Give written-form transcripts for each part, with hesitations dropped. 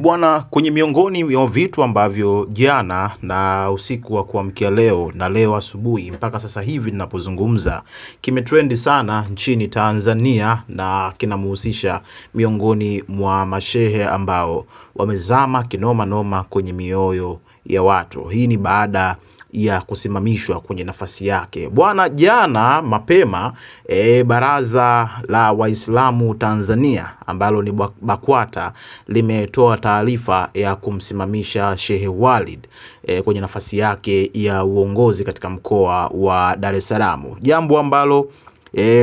Bwana, kwenye miongoni mwa vitu ambavyo jana na usiku wa kuamkia leo na leo asubuhi mpaka sasa hivi ninapozungumza kimetrendi sana nchini Tanzania na kinamhusisha miongoni mwa mashehe ambao wamezama kinoma noma kwenye mioyo ya watu. Hii ni baada ya kusimamishwa kwenye nafasi yake. Bwana, jana mapema Baraza la Waislamu Tanzania ambalo ni BAKWATA limetoa taarifa ya kumsimamisha Shehe Walid kwenye nafasi yake ya uongozi katika mkoa wa Dar es Salaam. Jambo ambalo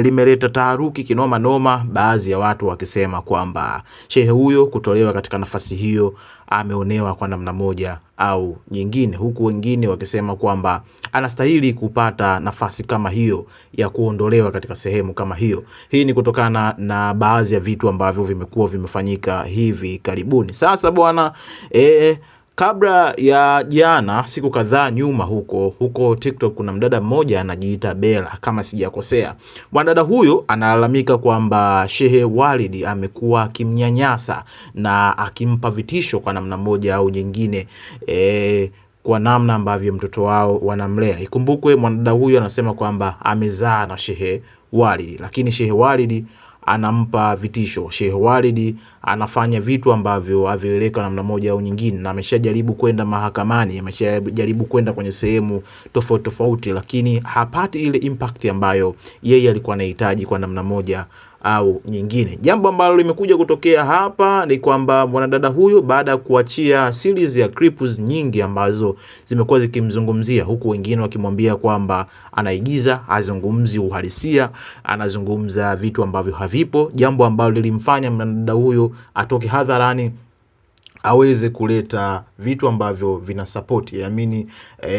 limeleta taharuki kinoma noma, baadhi ya watu wakisema kwamba shehe huyo kutolewa katika nafasi hiyo ameonewa kwa namna moja au nyingine, huku wengine wakisema kwamba anastahili kupata nafasi kama hiyo ya kuondolewa katika sehemu kama hiyo. Hii ni kutokana na baadhi ya vitu ambavyo vimekuwa vimefanyika hivi karibuni. Sasa bwana, kabla ya jana, siku kadhaa nyuma huko TikTok, kuna mdada mmoja anajiita Bella kama sijakosea. Mwanadada huyo analalamika kwamba Shehe Walid amekuwa akimnyanyasa na akimpa vitisho kwa namna moja au nyingine kwa namna ambavyo mtoto wao wanamlea. Ikumbukwe mwanadada huyo anasema kwamba amezaa na Shehe Walid, lakini Shehe Walid anampa vitisho. Shehe Walid anafanya vitu ambavyo havieleweki namna moja au nyingine, na ameshajaribu kwenda mahakamani, ameshajaribu kwenda kwenye sehemu tofauti tofauti, lakini hapati ile impact ambayo yeye alikuwa anahitaji kwa namna moja au nyingine. Jambo ambalo limekuja kutokea hapa ni kwamba mwanadada huyo, baada ya kuachia series ya clips nyingi ambazo zimekuwa zikimzungumzia, huku wengine wakimwambia kwamba anaigiza, azungumzi uhalisia, anazungumza vitu ambavyo havipo, jambo ambalo lilimfanya mwanadada huyo atoke hadharani aweze kuleta vitu ambavyo vina support,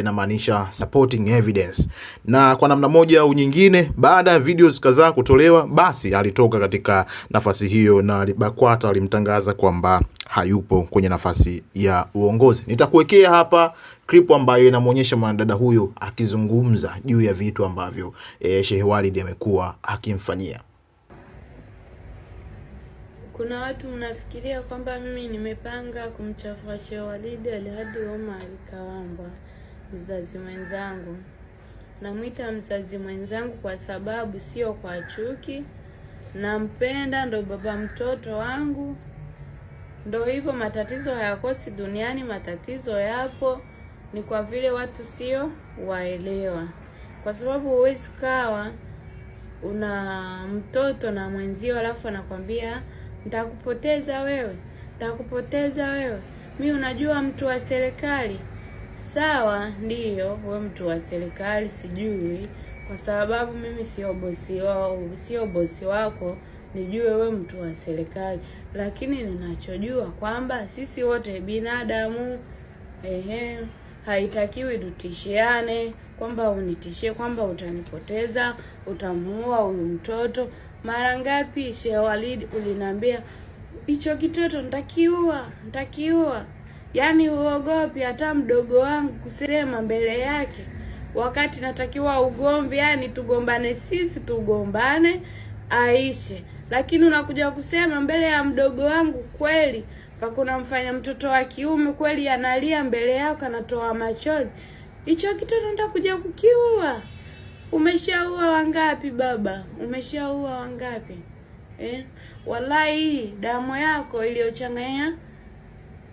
na maanisha supporting evidence. Na kwa namna moja au nyingine, baada ya videos kadhaa kutolewa, basi alitoka katika nafasi hiyo na BAKWATA alimtangaza kwamba hayupo kwenye nafasi ya uongozi. Nitakuwekea hapa clip ambayo inamuonyesha mwanadada huyo akizungumza juu ya vitu ambavyo Shehe Walid amekuwa akimfanyia. Kuna watu mnafikiria kwamba mimi nimepanga kumchafua Shehe Walid Alhadi Omar Kawambwa, mzazi mwenzangu. Namwita mzazi mwenzangu kwa sababu sio kwa chuki, nampenda, ndo baba mtoto wangu. Ndo hivyo, matatizo hayakosi duniani, matatizo yapo, ni kwa vile watu sio waelewa. Kwa sababu huwezi kawa una mtoto na mwenzio alafu anakwambia nitakupoteza wewe, nitakupoteza wewe. Mimi unajua mtu wa serikali. Sawa, ndiyo, wewe mtu wa serikali, sijui kwa sababu mimi sio bosi wako nijue wewe mtu wa serikali, lakini ninachojua kwamba sisi wote binadamu. Haitakiwi tutishiane, kwamba unitishie kwamba utanipoteza, utamuua huyu mtoto. Mara ngapi Shehe Walid uliniambia hicho kitoto nitakiua. Yaani uogopi hata mdogo wangu kusema mbele yake, wakati natakiwa ugomvi, yani tugombane sisi, tugombane aishe, lakini unakuja kusema mbele ya mdogo wangu. Kweli pakuna mfanya mtoto wa kiume kweli analia mbele yako, anatoa machozi, hicho kitoto nitakuja kukiua. Umeshaua wangapi baba? Umeshaua wangapi? Wallahi damu yako iliyochanganya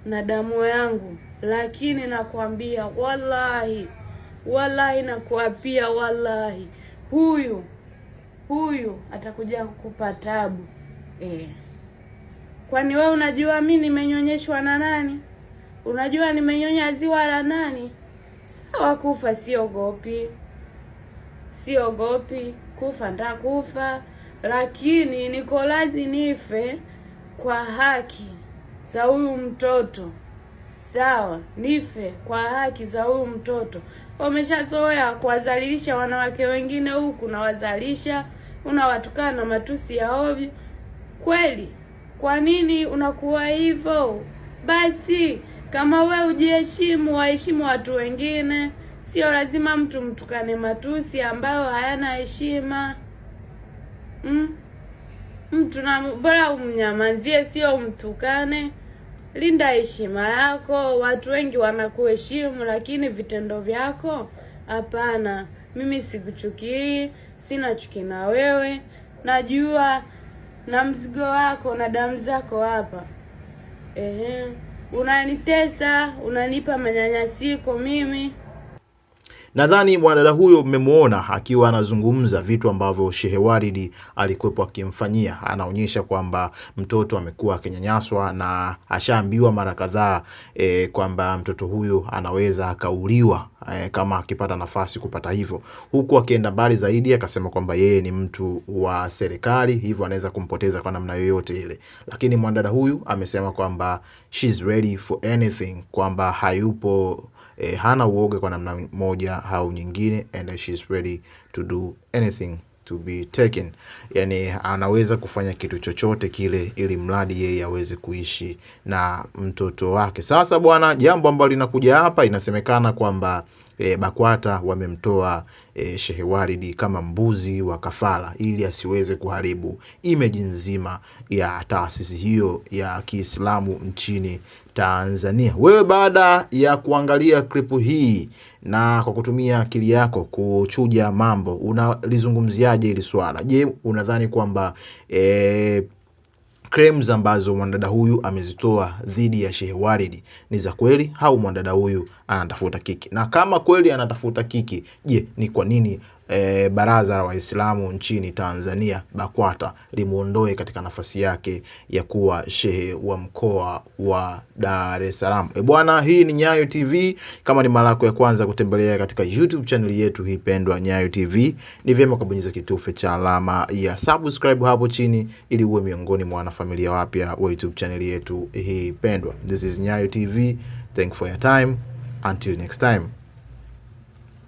na damu yangu, lakini nakwambia wallahi nakuapia, wallahi huyu atakuja kukupa tabu. Kwani wewe unajua mimi nimenyonyeshwa na nani? Unajua nimenyonya ziwa la nani? Sawa, kufa siogopi, kufa ndakufa, lakini niko lazi nife kwa haki za huyu mtoto. Sawa, nife kwa haki za huyu mtoto. Wameshazoea kuwadhalilisha wanawake wengine huku, na wazalisha, unawatukana na matusi ya ovyo. Kweli, kwa nini unakuwa hivyo? Basi kama we ujiheshimu, waheshimu watu wengine. Sio lazima mtu mtukane matusi ambayo hayana heshima. Mtu na bora umnyamanzie, sio umtukane. linda heshima yako. Watu wengi wanakuheshimu, lakini vitendo vyako hapana. Mimi sikuchukii, sina chuki na wewe, najua na mzigo wako na damu zako hapa. Unanitesa, unanipa manyanyasiko mimi. Nadhani mwanadada huyo mmemuona akiwa anazungumza vitu ambavyo Shehe Waridi alikuwepo akimfanyia. Anaonyesha kwamba mtoto amekuwa akinyanyaswa na ashaambiwa mara kadhaa kwamba mtoto huyo anaweza akauliwa kama akipata nafasi kupata hivyo. Huku akienda mbali zaidi akasema kwamba yeye ni mtu wa serikali, hivyo anaweza kumpoteza kwa namna yoyote ile. Lakini mwanadada huyu amesema kwamba she's ready for anything, kwamba hayupo hana uoga kwa namna moja au nyingine, and she's ready to do anything to be taken. Yani anaweza kufanya kitu chochote kile ili mradi yeye aweze kuishi na mtoto wake. Sasa bwana, jambo ambalo linakuja hapa, inasemekana kwamba BAKWATA wamemtoa Shehe Waridi kama mbuzi wa kafara ili asiweze kuharibu image nzima ya taasisi hiyo ya Kiislamu nchini Tanzania. Wewe baada ya kuangalia klipu hii na kwa kutumia akili yako kuchuja mambo, unalizungumziaje hili swala? Je, unadhani kwamba claims ambazo mwanadada huyu amezitoa dhidi ya Shehe Waridi ni za kweli au mwanadada huyu anatafuta kiki? Na kama kweli anatafuta kiki, je, ni kwa nini Baraza la Waislamu nchini Tanzania BAKWATA limuondoe katika nafasi yake ya kuwa shehe wa mkoa wa Dar es Salaam? Bwana, hii ni Nyayo TV. Kama ni mara yako ya kwanza kutembelea katika YouTube channel yetu hii pendwa Nyayo TV, ni vyema kubonyeza kitufe cha alama ya subscribe hapo chini ili uwe miongoni mwa wanafamilia wapya wa YouTube channel yetu hii pendwa. This is Nyayo TV. Thank you for your time. Until next time.